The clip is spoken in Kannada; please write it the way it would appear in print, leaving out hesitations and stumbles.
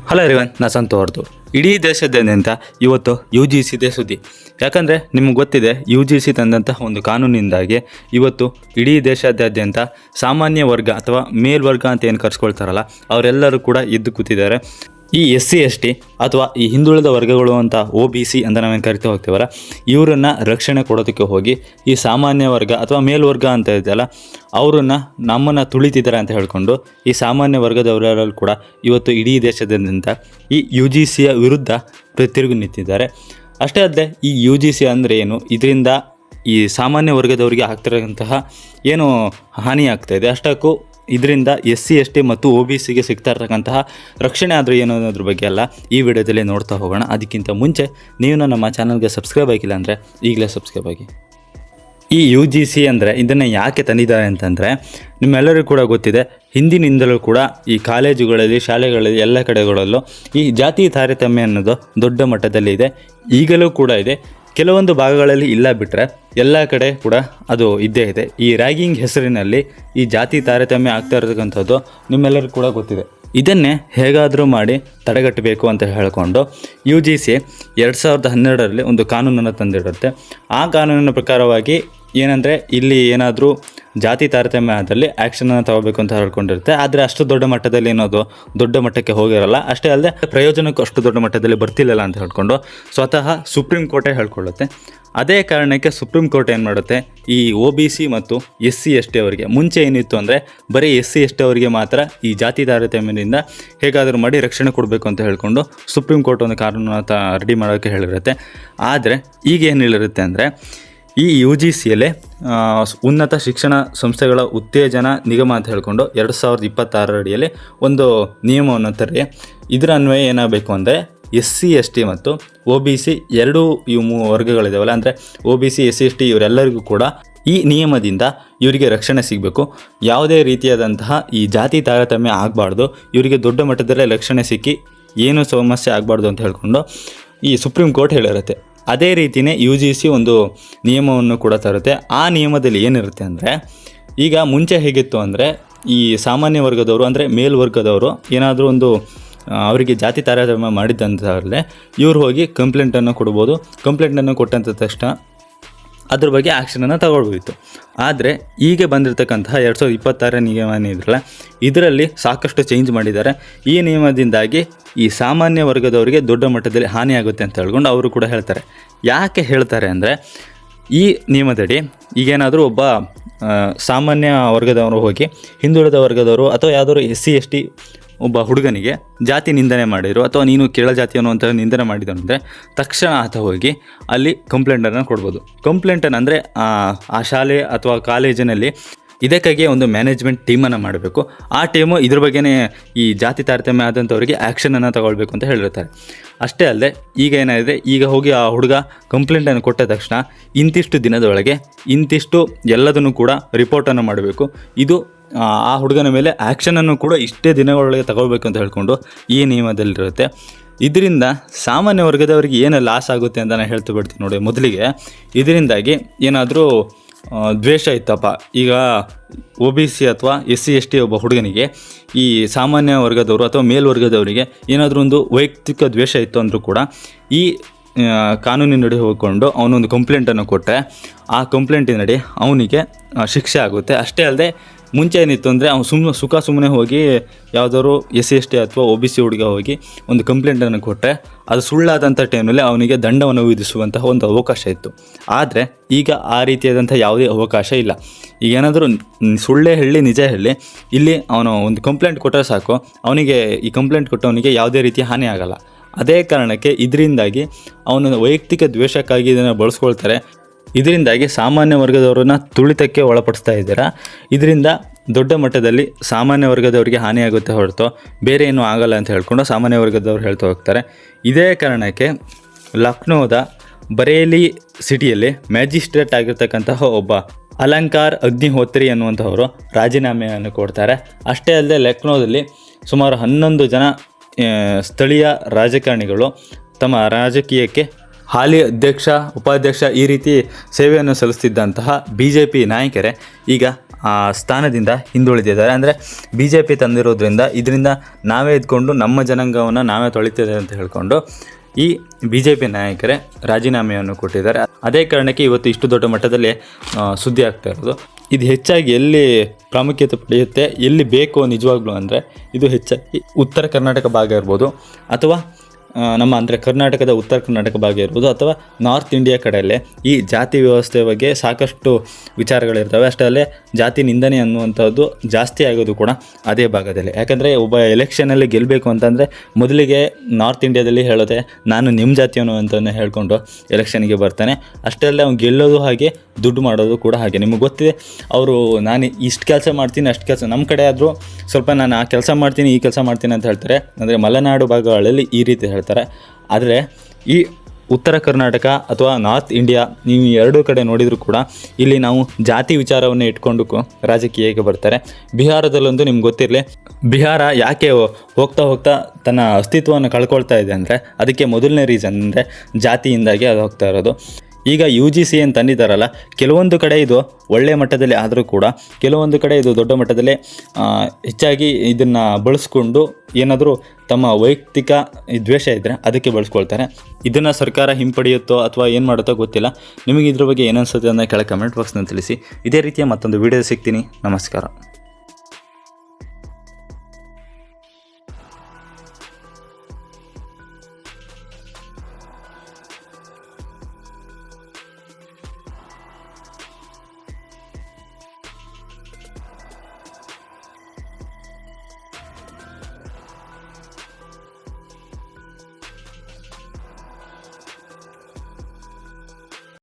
ಹಲೋ ಎವ್ರಿವನ್, ನಾ ಸಂತೋರ್ದು. ಇಡೀ ದೇಶದಾದ್ಯಂತ ಇವತ್ತು UGC ದೇ ಸುದ್ದಿ. ಯಾಕಂದರೆ ನಿಮ್ಗೆ ಗೊತ್ತಿದೆ, UGC ತಂದಂತಹ ಒಂದು ಕಾನೂನಿಂದಾಗಿ ಇವತ್ತು ಇಡೀ ದೇಶದಾದ್ಯಂತ ಸಾಮಾನ್ಯ ವರ್ಗ ಅಥವಾ ಮೇಲ್ವರ್ಗ ಅಂತ ಏನು ಕರ್ಸ್ಕೊಳ್ತಾರಲ್ಲ, ಅವರೆಲ್ಲರೂ ಕೂಡ ಎದ್ದು ಕೂತಿದ್ದಾರೆ. ಈ SC/ST ಅಥವಾ ಈ ಹಿಂದುಳಿದ ವರ್ಗಗಳು ಅಂತ OBC ಅಂತ ನಾವೇನು ಕರಿತಾ ಹೋಗ್ತೀವಲ್ಲ, ಇವರನ್ನು ರಕ್ಷಣೆ ಕೊಡೋದಕ್ಕೆ ಹೋಗಿ ಈ ಸಾಮಾನ್ಯ ವರ್ಗ ಅಥವಾ ಮೇಲ್ವರ್ಗ ಅಂತ ಇದೆಯಲ್ಲ, ಅವರನ್ನು ನಮ್ಮನ್ನು ತುಳಿತಿದ್ದಾರೆ ಅಂತ ಹೇಳ್ಕೊಂಡು ಈ ಸಾಮಾನ್ಯ ವರ್ಗದವರೆಲ್ಲರೂ ಕೂಡ ಇವತ್ತು ಇಡೀ ದೇಶದಾದ್ಯಂತ ಈ UGCಯ ವಿರುದ್ಧ ತಿರುಗಿ ನಿಂತಿದ್ದಾರೆ. ಅಷ್ಟೇ ಅಲ್ಲದೆ ಈ UGC ಅಂದರೆ ಏನು, ಇದರಿಂದ ಈ ಸಾಮಾನ್ಯ ವರ್ಗದವರಿಗೆ ಆಗ್ತಿರೋಂತಹ ಏನು ಹಾನಿ ಆಗ್ತಾಯಿದೆ, ಅಷ್ಟಕ್ಕೂ ಇದರಿಂದ SC/ST ಮತ್ತು OBCಗೆ ಸಿಗ್ತಾ ಇರ್ತಕ್ಕಂತಹ ರಕ್ಷಣೆ ಆದರೂ ಏನು ಅನ್ನೋದ್ರ ಬಗ್ಗೆ ಎಲ್ಲ ಈ ವಿಡಿಯೋದಲ್ಲಿ ನೋಡ್ತಾ ಹೋಗೋಣ. ಅದಕ್ಕಿಂತ ಮುಂಚೆ ನೀವು ನಮ್ಮ ಚಾನಲ್ಗೆ ಸಬ್ಸ್ಕ್ರೈಬ್ ಆಗಿಲ್ಲ ಅಂದರೆ ಈಗಲೇ ಸಬ್ಸ್ಕ್ರೈಬ್ ಆಗಿ. ಈ UGC ಅಂದರೆ ಇದನ್ನು ಯಾಕೆ ತಂದಿದ್ದಾರೆ ಅಂತಂದರೆ, ನಿಮ್ಮೆಲ್ಲರಿಗೂ ಕೂಡ ಗೊತ್ತಿದೆ, ಹಿಂದಿನಿಂದಲೂ ಕೂಡ ಈ ಕಾಲೇಜುಗಳಲ್ಲಿ, ಶಾಲೆಗಳಲ್ಲಿ, ಎಲ್ಲ ಕಡೆಗಳಲ್ಲೂ ಈ ಜಾತಿ ತಾರತಮ್ಯ ಅನ್ನೋದು ದೊಡ್ಡ ಮಟ್ಟದಲ್ಲಿ ಇದೆ. ಈಗಲೂ ಕೂಡ ಇದೆ. ಕೆಲವೊಂದು ಭಾಗಗಳಲ್ಲಿ ಇಲ್ಲ ಬಿಟ್ಟರೆ ಎಲ್ಲ ಕಡೆ ಕೂಡ ಅದು ಇದ್ದೇ ಇದೆ. ಈ ರ್ಯಾಗಿಂಗ್ ಹೆಸರಿನಲ್ಲಿ ಈ ಜಾತಿ ತಾರತಮ್ಯ ಆಗ್ತಾ ಇರತಕ್ಕಂಥದ್ದು ನಿಮ್ಮೆಲ್ಲರಿಗೂ ಕೂಡ ಗೊತ್ತಿದೆ. ಇದನ್ನೇ ಹೇಗಾದರೂ ಮಾಡಿ ತಡೆಗಟ್ಟಬೇಕು ಅಂತ ಹೇಳಿಕೊಂಡು UGC 2012ರಲ್ಲಿ ಒಂದು ಕಾನೂನನ್ನು ತಂದಿರುತ್ತೆ. ಆ ಕಾನೂನಿನ ಪ್ರಕಾರವಾಗಿ ಏನಂದರೆ, ಇಲ್ಲಿ ಏನಾದರೂ ಜಾತಿ ತಾರತಮ್ಯ ಆದಲ್ಲಿ ಆ್ಯಕ್ಷನನ್ನು ತಗೋಬೇಕು ಅಂತ ಹೇಳ್ಕೊಂಡಿರುತ್ತೆ. ಆದರೆ ಅಷ್ಟು ದೊಡ್ಡ ಮಟ್ಟದಲ್ಲಿ ಏನೋದು ದೊಡ್ಡ ಮಟ್ಟಕ್ಕೆ ಹೋಗಿರಲ್ಲ. ಅಷ್ಟೇ ಅಲ್ಲದೆ ಪ್ರಯೋಜನಕ್ಕೂ ಅಷ್ಟು ದೊಡ್ಡ ಮಟ್ಟದಲ್ಲಿ ಬರ್ತಿಲ್ಲಲ್ಲ ಅಂತ ಹೇಳ್ಕೊಂಡು ಸ್ವತಃ ಸುಪ್ರೀಂ ಕೋರ್ಟೇ ಹೇಳ್ಕೊಳ್ಳುತ್ತೆ. ಅದೇ ಕಾರಣಕ್ಕೆ ಸುಪ್ರೀಂ ಕೋರ್ಟ್ ಏನು ಮಾಡುತ್ತೆ, ಈ OBC ಮತ್ತು SC/ST ಅವರಿಗೆ ಮುಂಚೆ ಏನಿತ್ತು ಅಂದರೆ ಬರೀ SC/ST ಅವರಿಗೆ ಮಾತ್ರ ಈ ಜಾತಿ ತಾರತಮ್ಯದಿಂದ ಹೇಗಾದರೂ ಮಾಡಿ ರಕ್ಷಣೆ ಕೊಡಬೇಕು ಅಂತ ಹೇಳ್ಕೊಂಡು ಸುಪ್ರೀಂ ಕೋರ್ಟ್ ಒಂದು ಕಾನೂನನ್ನು ರೆಡಿ ಮಾಡೋಕ್ಕೆ ಹೇಳಿರುತ್ತೆ. ಆದರೆ ಈಗ ಏನು ಹೇಳಿರುತ್ತೆ ಅಂದರೆ, ಈ UGCಯಲ್ಲೇ ಉನ್ನತ ಶಿಕ್ಷಣ ಸಂಸ್ಥೆಗಳ ಉತ್ತೇಜನ ನಿಗಮ ಅಂತ ಹೇಳ್ಕೊಂಡು 2026 ಅಡಿಯಲ್ಲಿ ಒಂದು ನಿಯಮವನ್ನು ತರ್ರಿ. ಇದರ ಅನ್ವಯ ಏನಾಗಬೇಕು ಅಂದರೆ, SC/ST ಮತ್ತು OBC ಎರಡೂ ಇವು ವರ್ಗಗಳಿದಾವಲ್ಲ, ಅಂದರೆ OBC, SC/ST ಇವರೆಲ್ಲರಿಗೂ ಕೂಡ ಈ ನಿಯಮದಿಂದ ಇವರಿಗೆ ರಕ್ಷಣೆ ಸಿಗಬೇಕು. ಯಾವುದೇ ರೀತಿಯಾದಂತಹ ಈ ಜಾತಿ ತಾರತಮ್ಯ ಆಗಬಾರ್ದು, ಇವರಿಗೆ ದೊಡ್ಡ ಮಟ್ಟದಲ್ಲೇ ರಕ್ಷಣೆ ಸಿಕ್ಕಿ ಏನೂ ಸಮಸ್ಯೆ ಆಗಬಾರ್ದು ಅಂತ ಹೇಳ್ಕೊಂಡು ಈ ಸುಪ್ರೀಂ ಕೋರ್ಟ್ ಹೇಳಿರುತ್ತೆ. ಅದೇ ರೀತಿಯೇ UGC ಒಂದು ನಿಯಮವನ್ನು ಕೂಡ ತರುತ್ತೆ. ಆ ನಿಯಮದಲ್ಲಿ ಏನಿರುತ್ತೆ ಅಂದರೆ, ಈಗ ಮುಂಚೆ ಹೇಗಿತ್ತು ಅಂದರೆ, ಈ ಸಾಮಾನ್ಯ ವರ್ಗದವರು ಅಂದರೆ ಮೇಲ್ವರ್ಗದವರು ಏನಾದರೂ ಒಂದು ಅವರಿಗೆ ಜಾತಿ ತಾರತಮ್ಯ ಮಾಡಿದ್ದಂಥವ್ರಲ್ಲೇ ಇವ್ರು ಹೋಗಿ ಕಂಪ್ಲೇಂಟನ್ನು ಕೊಡ್ಬೋದು. ಕಂಪ್ಲೇಂಟನ್ನು ಕೊಟ್ಟಂಥ ತಕ್ಷಣ ಅದ್ರ ಬಗ್ಗೆ ಆ್ಯಕ್ಷನನ್ನು ತಗೊಳ್ಬೋದಿತ್ತು. ಆದರೆ ಈಗ ಬಂದಿರತಕ್ಕಂತಹ 2026 ನಿಯಮ ಏನಿದ್ರಲ್ಲ, ಇದರಲ್ಲಿ ಸಾಕಷ್ಟು ಚೇಂಜ್ ಮಾಡಿದ್ದಾರೆ. ಈ ನಿಯಮದಿಂದಾಗಿ ಈ ಸಾಮಾನ್ಯ ವರ್ಗದವರಿಗೆ ದೊಡ್ಡ ಮಟ್ಟದಲ್ಲಿ ಹಾನಿಯಾಗುತ್ತೆ ಅಂತ ಹೇಳ್ಕೊಂಡು ಅವರು ಕೂಡ ಹೇಳ್ತಾರೆ. ಯಾಕೆ ಹೇಳ್ತಾರೆ ಅಂದರೆ, ಈ ನಿಯಮದಡಿ ಈಗೇನಾದರೂ ಒಬ್ಬ ಸಾಮಾನ್ಯ ವರ್ಗದವರು ಹೋಗಿ ಹಿಂದುಳಿದ ವರ್ಗದವರು ಅಥವಾ ಯಾವುದಾದ್ರು SC/ST ಒಬ್ಬ ಹುಡುಗನಿಗೆ ಜಾತಿ ನಿಂದನೆ ಮಾಡಿದರು ಅಥವಾ ನೀನು ಕೆಳ ಜಾತಿ ಅನ್ನುವಂಥ ನಿಂದನೆ ಮಾಡಿದರು ಅಂದರೆ ತಕ್ಷಣ ಆತ ಹೋಗಿ ಅಲ್ಲಿ ಕಂಪ್ಲೇಂಟನ್ನು ಕೊಡ್ಬೋದು. ಕಂಪ್ಲೇಂಟನ್ನು ಅಂದರೆ ಆ ಶಾಲೆ ಅಥವಾ ಕಾಲೇಜಿನಲ್ಲಿ ಇದಕ್ಕಾಗಿ ಒಂದು ಮ್ಯಾನೇಜ್ಮೆಂಟ್ ಟೀಮನ್ನು ಮಾಡಬೇಕು. ಆ ಟೀಮು ಇದ್ರ ಬಗ್ಗೆನೇ ಈ ಜಾತಿ ತಾರತಮ್ಯ ಆದಂಥವರಿಗೆ ಆ್ಯಕ್ಷನನ್ನು ತಗೊಳ್ಬೇಕು ಅಂತ ಹೇಳಿರ್ತಾರೆ. ಅಷ್ಟೇ ಅಲ್ಲದೆ ಈಗ ಏನಾಗಿದೆ, ಈಗ ಹೋಗಿ ಆ ಹುಡುಗ ಕಂಪ್ಲೇಂಟನ್ನು ಕೊಟ್ಟ ತಕ್ಷಣ ಇಂತಿಷ್ಟು ದಿನದೊಳಗೆ ಇಂತಿಷ್ಟು ಎಲ್ಲದನ್ನು ಕೂಡ ರಿಪೋರ್ಟನ್ನು ಮಾಡಬೇಕು. ಇದು ಆ ಹುಡುಗನ ಮೇಲೆ ಆ್ಯಕ್ಷನನ್ನು ಕೂಡ ಇಷ್ಟೇ ದಿನಗಳೊಳಗೆ ತಗೊಳ್ಬೇಕು ಅಂತ ಹೇಳ್ಕೊಂಡು ಈ ನಿಯಮದಲ್ಲಿರುತ್ತೆ. ಇದರಿಂದ ಸಾಮಾನ್ಯ ವರ್ಗದವರಿಗೆ ಏನು ಲಾಸ್ ಆಗುತ್ತೆ ಅಂತ ನಾನು ಹೇಳ್ತಾ ಬಿಡ್ತೀನಿ ನೋಡಿ. ಮೊದಲಿಗೆ ಇದರಿಂದಾಗಿ ಏನಾದರೂ ದ್ವೇಷ ಇತ್ತಪ್ಪ, ಈಗ OBC ಅಥವಾ SC/ST ಒಬ್ಬ ಹುಡುಗನಿಗೆ ಈ ಸಾಮಾನ್ಯ ವರ್ಗದವರು ಅಥವಾ ಮೇಲ್ವರ್ಗದವರಿಗೆ ಏನಾದರೂ ಒಂದು ವೈಯಕ್ತಿಕ ದ್ವೇಷ ಇತ್ತು ಅಂದರೂ ಕೂಡ ಈ ಕಾನೂನಿನಡಿ ಹೋಗಿಕೊಂಡು ಅವನೊಂದು ಕಂಪ್ಲೇಂಟನ್ನು ಕೊಟ್ಟರೆ ಆ ಕಂಪ್ಲೇಂಟಿನಡಿ ಅವನಿಗೆ ಶಿಕ್ಷೆ ಆಗುತ್ತೆ. ಅಷ್ಟೇ ಅಲ್ಲದೆ ಮುಂಚೆ ಏನಿತ್ತು ಅಂದರೆ ಅವ್ನು ಸುಮ್ಮನೆ ಹೋಗಿ ಯಾವುದಾದ್ರು SC/ST ಅಥವಾ OBC ಹುಡುಗ ಹೋಗಿ ಒಂದು ಕಂಪ್ಲೇಂಟನ್ನು ಕೊಟ್ಟರೆ ಅದು ಸುಳ್ಳಾದಂಥ ಟೈಮಲ್ಲಿ ಅವನಿಗೆ ದಂಡವನ್ನು ವಿಧಿಸುವಂತಹ ಒಂದು ಅವಕಾಶ ಇತ್ತು. ಆದರೆ ಈಗ ಆ ರೀತಿಯಾದಂಥ ಯಾವುದೇ ಅವಕಾಶ ಇಲ್ಲ. ಈಗ ಏನಾದರೂ ಸುಳ್ಳೇ ಹೇಳಿ ನಿಜ ಹೇಳಿ ಇಲ್ಲಿ ಅವನು ಒಂದು ಕಂಪ್ಲೇಂಟ್ ಕೊಟ್ಟರೆ ಸಾಕು, ಅವನಿಗೆ ಈ ಕಂಪ್ಲೇಂಟ್ ಕೊಟ್ಟವನಿಗೆ ಯಾವುದೇ ರೀತಿಯ ಹಾನಿ ಆಗಲ್ಲ. ಅದೇ ಕಾರಣಕ್ಕೆ ಇದರಿಂದಾಗಿ ಅವನ ವೈಯಕ್ತಿಕ ದ್ವೇಷಕ್ಕಾಗಿ ಇದನ್ನು ಬಳಸ್ಕೊಳ್ತಾರೆ. ಇದರಿಂದಾಗಿ ಸಾಮಾನ್ಯ ವರ್ಗದವರನ್ನು ತುಳಿತಕ್ಕೆ ಒಳಪಡಿಸ್ತಾ ಇದ್ದೀರಾ. ಇದರಿಂದ ದೊಡ್ಡ ಮಟ್ಟದಲ್ಲಿ ಸಾಮಾನ್ಯ ವರ್ಗದವರಿಗೆ ಹಾನಿಯಾಗುತ್ತೆ ಹೊರತು ಬೇರೆ ಏನೂ ಆಗಲ್ಲ ಅಂತ ಹೇಳ್ಕೊಂಡು ಸಾಮಾನ್ಯ ವರ್ಗದವ್ರು ಹೇಳ್ತಾ ಹೋಗ್ತಾರೆ. ಇದೇ ಕಾರಣಕ್ಕೆ ಲಕ್ನೋದ ಬರೇಲಿ ಸಿಟಿಯಲ್ಲಿ ಮ್ಯಾಜಿಸ್ಟ್ರೇಟ್ ಆಗಿರ್ತಕ್ಕಂತಹ ಒಬ್ಬ ಅಲಂಕಾರ್ ಅಗ್ನಿಹೋತ್ರಿ ಅನ್ನುವಂಥವರು ರಾಜೀನಾಮೆಯನ್ನು ಕೊಡ್ತಾರೆ. ಅಷ್ಟೇ ಅಲ್ಲದೆ ಲಕ್ನೋದಲ್ಲಿ ಸುಮಾರು 11 ಜನ ಸ್ಥಳೀಯ ರಾಜಕಾರಣಿಗಳು ತಮ್ಮ ರಾಜಕೀಯಕ್ಕೆ ಹಾಲಿ ಅಧ್ಯಕ್ಷ, ಉಪಾಧ್ಯಕ್ಷ ಈ ರೀತಿ ಸೇವೆಯನ್ನು ಸಲ್ಲಿಸ್ತಿದ್ದಂತಹ BJP ನಾಯಕರೇ ಈಗ ಸ್ಥಾನದಿಂದ ಹಿಂದುಳಿದಿದ್ದಾರೆ. ಅಂದರೆ BJP ತಂದಿರೋದ್ರಿಂದ ಇದರಿಂದ ನಾವೇ ಇದ್ಕೊಂಡು ನಮ್ಮ ಜನಾಂಗವನ್ನು ನಾವೇ ತೊಳಿತಿದ್ದೇವೆ ಅಂತ ಹೇಳ್ಕೊಂಡು ಈ BJP ನಾಯಕರೇ ರಾಜೀನಾಮೆಯನ್ನು ಕೊಟ್ಟಿದ್ದಾರೆ. ಅದೇ ಕಾರಣಕ್ಕೆ ಇವತ್ತು ಇಷ್ಟು ದೊಡ್ಡ ಮಟ್ಟದಲ್ಲಿ ಸುದ್ದಿ ಆಗ್ತಾ ಇರೋದು. ಇದು ಹೆಚ್ಚಾಗಿ ಎಲ್ಲಿ ಪ್ರಾಮುಖ್ಯತೆ ಪಡೆಯುತ್ತೆ, ಎಲ್ಲಿ ಬೇಕು ನಿಜವಾಗ್ಲೂ ಅಂದರೆ ಇದು ಹೆಚ್ಚಾಗಿ ಉತ್ತರ ಕರ್ನಾಟಕ ಭಾಗ ಇರ್ಬೋದು, ಅಥವಾ ನಮ್ಮ ಅಂದರೆ ಕರ್ನಾಟಕದ ಉತ್ತರ ಕರ್ನಾಟಕ ಭಾಗ ಇರ್ಬೋದು, ಅಥವಾ ನಾರ್ತ್ ಇಂಡಿಯಾ ಕಡೆಯಲ್ಲೇ ಈ ಜಾತಿ ವ್ಯವಸ್ಥೆ ಬಗ್ಗೆ ಸಾಕಷ್ಟು ವಿಚಾರಗಳಿರ್ತವೆ. ಅಷ್ಟೇ ಅಲ್ಲೇ ಜಾತಿ ನಿಂದನೆ ಅನ್ನುವಂಥದ್ದು ಜಾಸ್ತಿ ಆಗೋದು ಕೂಡ ಅದೇ ಭಾಗದಲ್ಲಿ. ಯಾಕಂದರೆ ಒಬ್ಬ ಎಲೆಕ್ಷನಲ್ಲಿ ಗೆಲ್ಲಬೇಕು ಅಂತಂದರೆ ಮೊದಲಿಗೆ ನಾರ್ತ್ ಇಂಡಿಯಾದಲ್ಲಿ ಹೇಳೋದೆ ನಾನು ನಿಮ್ಮ ಜಾತಿಯವನು ಅಂತಲೇ ಹೇಳ್ಕೊಂಡು ಎಲೆಕ್ಷನ್ಗೆ ಬರ್ತಾನೆ. ಅಷ್ಟೇ ಅಲ್ಲೇ ಅವ್ನು ಗೆಲ್ಲೋದು ಹಾಗೆ, ದುಡ್ಡು ಮಾಡೋದು ಕೂಡ ಹಾಗೆ. ನಿಮಗೆ ಗೊತ್ತಿದೆ, ಅವರು ನಾನು ಇಷ್ಟು ಕೆಲಸ ಮಾಡ್ತೀನಿ ಅಷ್ಟು ಕೆಲಸ, ನಮ್ಮ ಕಡೆ ಆದರೂ ಸ್ವಲ್ಪ ನಾನು ಆ ಕೆಲಸ ಮಾಡ್ತೀನಿ ಈ ಕೆಲಸ ಮಾಡ್ತೀನಿ ಅಂತ ಹೇಳ್ತಾರೆ. ಅಂದರೆ ಮಲೆನಾಡು ಭಾಗಗಳಲ್ಲಿ ಈ ರೀತಿ ಹೇಳ್ತಾರೆ. ಆದರೆ ಈ ಉತ್ತರ ಕರ್ನಾಟಕ ಅಥವಾ ನಾರ್ತ್ ಇಂಡಿಯಾ ನೀವು ಎರಡೂ ಕಡೆ ನೋಡಿದರೂ ಕೂಡ ಇಲ್ಲಿ ನಾವು ಜಾತಿ ವಿಚಾರವನ್ನು ಇಟ್ಕೊಂಡು ರಾಜಕೀಯಕ್ಕೆ ಬರ್ತಾರೆ. ಬಿಹಾರದಲ್ಲೊಂದು ನಿಮ್ಗೆ ಗೊತ್ತಿರಲಿ, ಬಿಹಾರ ಯಾಕೆ ಹೋಗ್ತಾ ಹೋಗ್ತಾ ತನ್ನ ಅಸ್ತಿತ್ವವನ್ನು ಕಳ್ಕೊಳ್ತಾ ಇದೆ ಅಂದರೆ ಅದಕ್ಕೆ ಮೊದಲನೇ ರೀಸನ್ ಅಂದರೆ ಜಾತಿಯಿಂದಾಗಿ ಅದು ಹೋಗ್ತಾ ಇರೋದು. ಈಗ UGC ಏನು ತಂದಿದ್ದಾರಲ್ಲ, ಕೆಲವೊಂದು ಕಡೆ ಇದು ಒಳ್ಳೆಯ ಮಟ್ಟದಲ್ಲಿ ಆದರೂ ಕೂಡ ಕೆಲವೊಂದು ಕಡೆ ಇದು ದೊಡ್ಡ ಮಟ್ಟದಲ್ಲಿ ಹೆಚ್ಚಾಗಿ ಇದನ್ನು ಬಳಸ್ಕೊಂಡು ಏನಾದರೂ ತಮ್ಮ ವೈಯಕ್ತಿಕ ದ್ವೇಷ ಇದ್ದರೆ ಅದಕ್ಕೆ ಬಳಸ್ಕೊಳ್ತಾರೆ. ಇದನ್ನು ಸರ್ಕಾರ ಹಿಂಪಡೆಯುತ್ತೋ ಅಥವಾ ಏನು ಮಾಡುತ್ತೋ ಗೊತ್ತಿಲ್ಲ. ನಿಮಗೆ ಇದ್ರ ಬಗ್ಗೆ ಏನನ್ಸುತ್ತೆ ಅಂತ ಕೆಳಗೆ ಕಮೆಂಟ್ ಬಾಕ್ಸ್ನಲ್ಲಿ ತಿಳಿಸಿ. ಇದೇ ರೀತಿಯ ಮತ್ತೊಂದು ವೀಡಿಯೋ ಸಿಗ್ತೀನಿ. ನಮಸ್ಕಾರ.